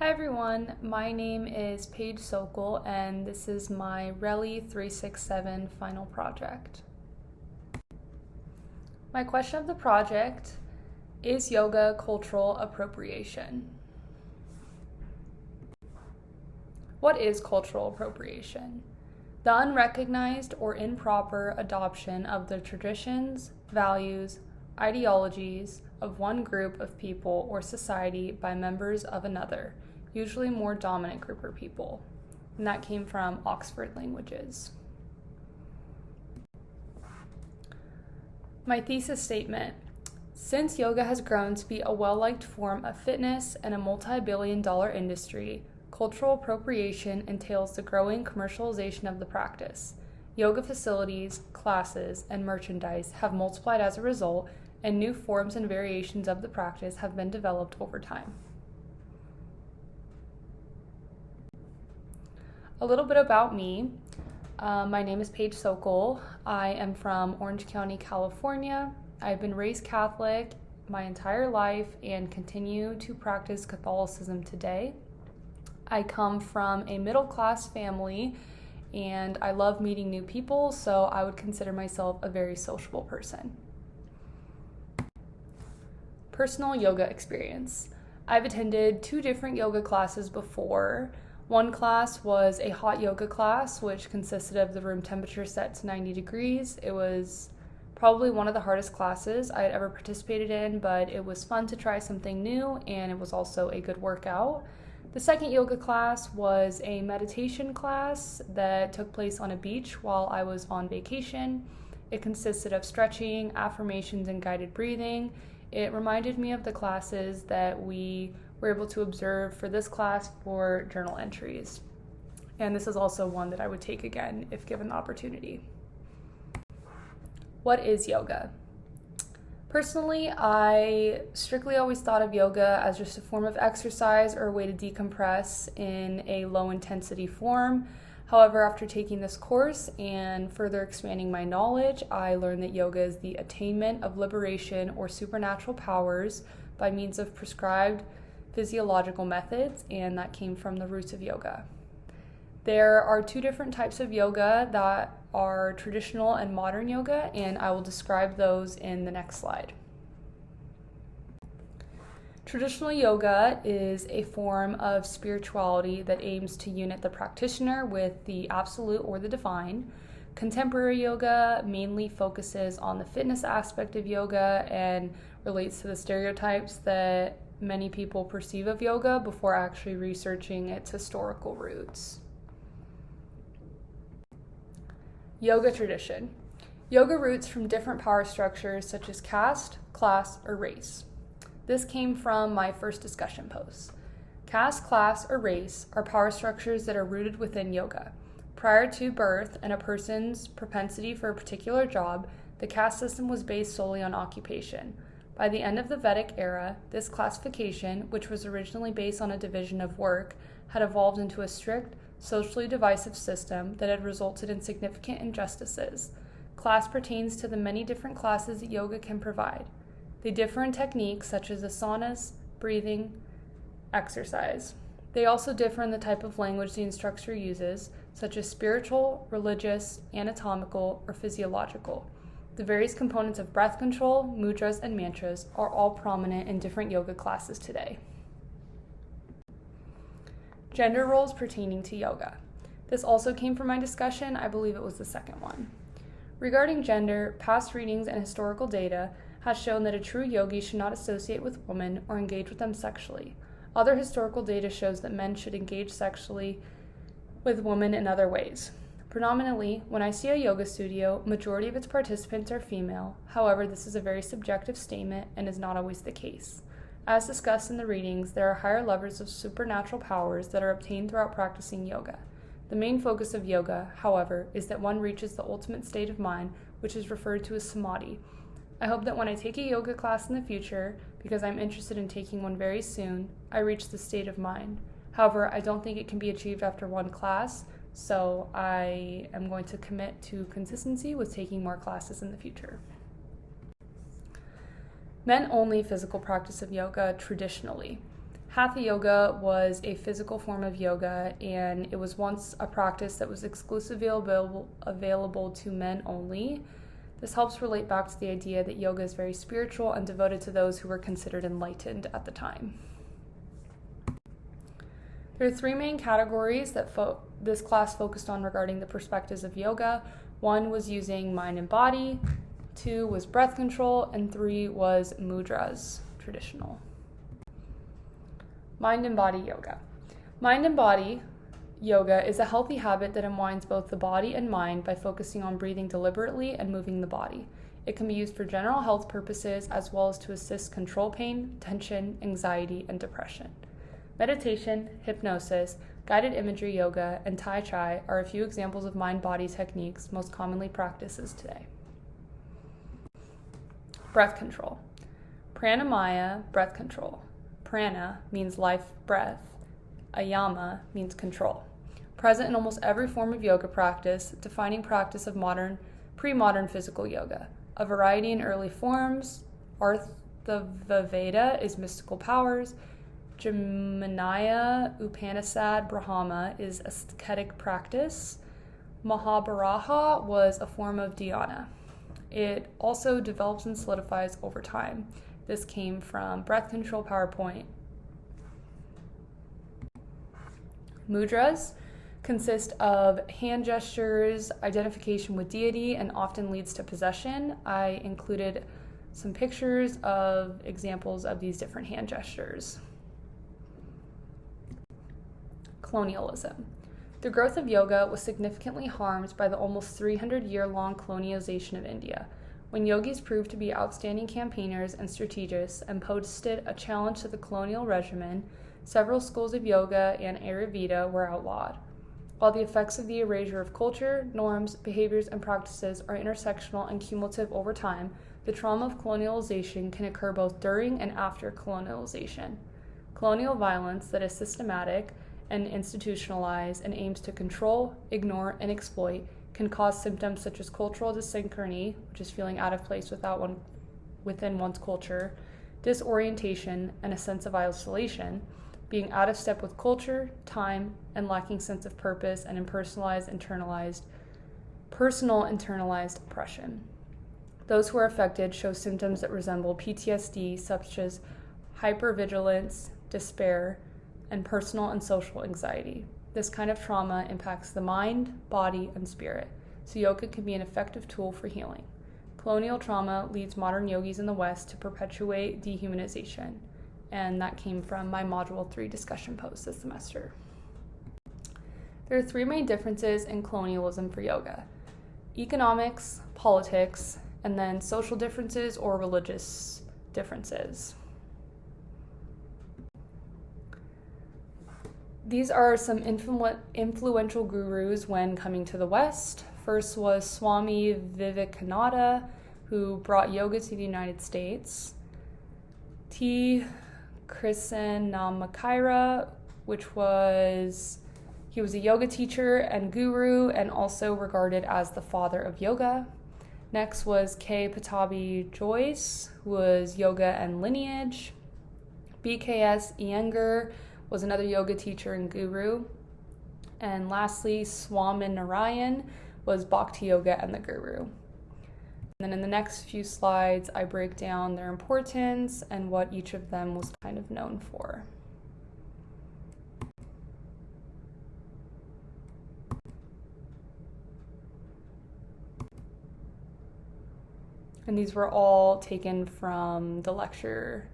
Hi everyone, my name is Paige Sokol and this is my RELI 367 final project. My question of the project is yoga cultural appropriation? What is cultural appropriation? The unrecognized or improper adoption of the traditions, values, ideologies of one group of people or society by members of another, usually more dominant group of people. And that came from Oxford Languages. My thesis statement: since yoga has grown to be a well-liked form of fitness and a multi-billion-dollar industry, cultural appropriation entails the growing commercialization of the practice. Yoga facilities, classes, and merchandise have multiplied as a result, and new forms and variations of the practice have been developed over time. A little bit about me. My name is Paige Sokol. I am from Orange County, California. I've been raised Catholic my entire life and continue to practice Catholicism today. I come from a middle-class family and I love meeting new people, so I would consider myself a very sociable person. Personal yoga experience. I've attended 2 different yoga classes before. One class was a hot yoga class, which consisted of the room temperature set to 90 degrees. It was probably one of the hardest classes I had ever participated in, but it was fun to try something new, and it was also a good workout. The second yoga class was a meditation class that took place on a beach while I was on vacation. It consisted of stretching, affirmations, and guided breathing. It reminded me of the classes that we were able to observe for this class for journal entries. And this is also one that I would take again if given the opportunity. What is yoga? Personally, I strictly always thought of yoga as just a form of exercise or a way to decompress in a low-intensity form. However, after taking this course and further expanding my knowledge, I learned that yoga is the attainment of liberation or supernatural powers by means of prescribed physiological methods, and that came from the roots of yoga. There are 2 different types of yoga that are traditional and modern yoga, and I will describe those in the next slide. Traditional yoga is a form of spirituality that aims to unite the practitioner with the absolute or the divine. Contemporary yoga mainly focuses on the fitness aspect of yoga and relates to the stereotypes that many people perceive of yoga before actually researching its historical roots. Yoga tradition. Yoga roots from different power structures such as caste, class, or race. This came from my first discussion post. Caste, class, or race are power structures that are rooted within yoga. Prior to birth and a person's propensity for a particular job, the caste system was based solely on occupation. By the end of the Vedic era, this classification, which was originally based on a division of work, had evolved into a strict, socially divisive system that had resulted in significant injustices. Class pertains to the many different classes that yoga can provide. They differ in techniques such as asanas, breathing, exercise. They also differ in the type of language the instructor uses, such as spiritual, religious, anatomical, or physiological. The various components of breath control, mudras, and mantras are all prominent in different yoga classes today. Gender roles pertaining to yoga. This also came from my discussion. I believe it was the second one. Regarding gender, past readings and historical data has shown that a true yogi should not associate with women or engage with them sexually. Other historical data shows that men should engage sexually with women in other ways. Predominantly, when I see a yoga studio, majority of its participants are female. However, this is a very subjective statement and is not always the case. As discussed in the readings, there are higher levels of supernatural powers that are obtained throughout practicing yoga. The main focus of yoga, however, is that one reaches the ultimate state of mind, which is referred to as samadhi. I hope that when I take a yoga class in the future, because I'm interested in taking one very soon, I reach this state of mind. However, I don't think it can be achieved after one class, so I am going to commit to consistency with taking more classes in the future. Men-only physical practice of yoga traditionally. Hatha yoga was a physical form of yoga, and it was once a practice that was exclusively available to men only. This helps relate back to the idea that yoga is very spiritual and devoted to those who were considered enlightened at the time. There are three main categories that this class focused on regarding the perspectives of yoga. One was using mind and body, 2 was breath control, and 3 was mudras, traditional. Mind and body yoga. Mind and body yoga is a healthy habit that unwinds both the body and mind by focusing on breathing deliberately and moving the body. It can be used for general health purposes as well as to assist control pain, tension, anxiety, and depression. Meditation, hypnosis, guided imagery yoga, and Tai Chi are a few examples of mind-body techniques most commonly practiced today. Breath control. Pranamaya, breath control. Prana means life, breath. Ayama means control. Present in almost every form of yoga practice, defining practice of pre-modern physical yoga. A variety in early forms. Arthavaveda is mystical powers. Jaminaya Upanishad Brahma is ascetic practice. Mahabharaha was a form of dhyana. It also develops and solidifies over time. This came from Breath Control PowerPoint. Mudras consist of hand gestures, identification with deity, and often leads to possession. I included some pictures of examples of these different hand gestures. Colonialism. The growth of yoga was significantly harmed by the almost 300-year-long colonialization of India. When yogis proved to be outstanding campaigners and strategists and posted a challenge to the colonial regimen, several schools of yoga and Ayurveda were outlawed. While the effects of the erasure of culture, norms, behaviors, and practices are intersectional and cumulative over time, the trauma of colonialization can occur both during and after colonialization. Colonial violence that is systematic and institutionalized and aims to control, ignore, and exploit can cause symptoms such as cultural dyssynchrony, which is feeling out of place within one's culture, disorientation, and a sense of isolation, being out of step with culture, time, and lacking sense of purpose, and personal internalized oppression. Those who are affected show symptoms that resemble PTSD, such as hypervigilance, despair, and personal and social anxiety. This kind of trauma impacts the mind, body, and spirit, so yoga can be an effective tool for healing. Colonial trauma leads modern yogis in the West to perpetuate dehumanization, and that came from my Module 3 discussion post this semester. There are three main differences in colonialism for yoga: economics, politics, and then social differences or religious differences. These are some influential gurus when coming to the West. First was Swami Vivekananda, who brought yoga to the United States. T. Krishnamacharya, he was a yoga teacher and guru and also regarded as the father of yoga. Next was K. Pattabhi Jois, who was yoga and lineage. BKS Iyengar was another yoga teacher and guru. And lastly, Swaminarayan was Bhakti Yoga and the guru. And then in the next few slides, I break down their importance and what each of them was kind of known for. And these were all taken from the lecture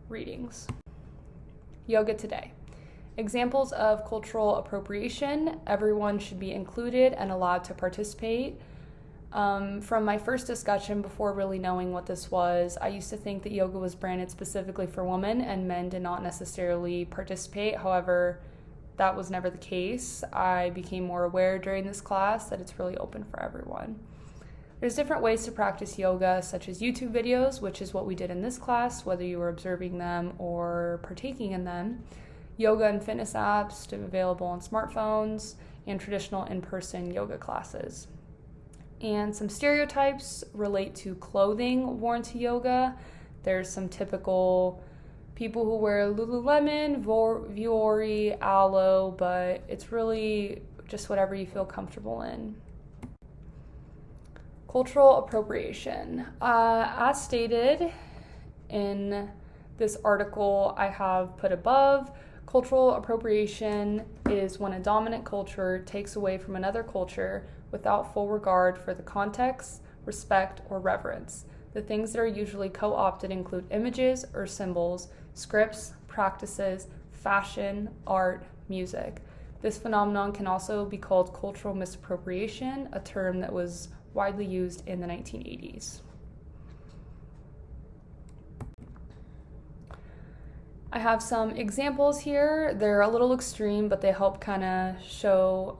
readings. Yoga today. Examples of cultural appropriation. Everyone should be included and allowed to participate. From my first discussion, before really knowing what this was, I used to think that yoga was branded specifically for women and men did not necessarily participate. However, that was never the case. I became more aware during this class that it's really open for everyone. There's different ways to practice yoga, such as YouTube videos, which is what we did in this class, whether you were observing them or partaking in them. Yoga and fitness apps available on smartphones, and traditional in-person yoga classes. And some stereotypes relate to clothing worn to yoga. There's some typical people who wear Lululemon, Vuori, Alo, but it's really just whatever you feel comfortable in. Cultural appropriation. As stated in this article I have put above, cultural appropriation is when a dominant culture takes away from another culture without full regard for the context, respect, or reverence. The things that are usually co-opted include images or symbols, scripts, practices, fashion, art, music. This phenomenon can also be called cultural misappropriation, a term that was widely used in the 1980s. I have some examples here. They're a little extreme, but they help kind of show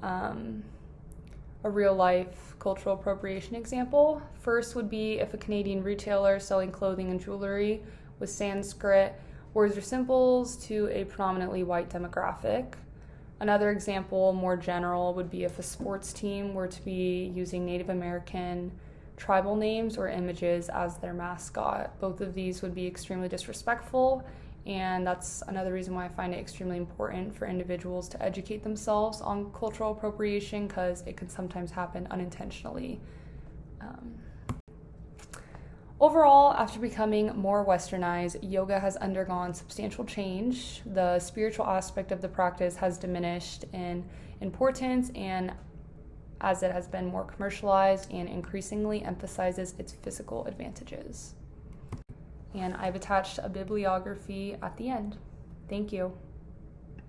a real life cultural appropriation example. First would be if a Canadian retailer selling clothing and jewelry with Sanskrit words or symbols to a predominantly white demographic. Another example, more general, would be if a sports team were to be using Native American tribal names or images as their mascot. Both of these would be extremely disrespectful, and that's another reason why I find it extremely important for individuals to educate themselves on cultural appropriation, because it can sometimes happen unintentionally. Overall, after becoming more westernized, yoga has undergone substantial change. The spiritual aspect of the practice has diminished in importance, and as it has been more commercialized and increasingly emphasizes its physical advantages. And I've attached a bibliography at the end. Thank you.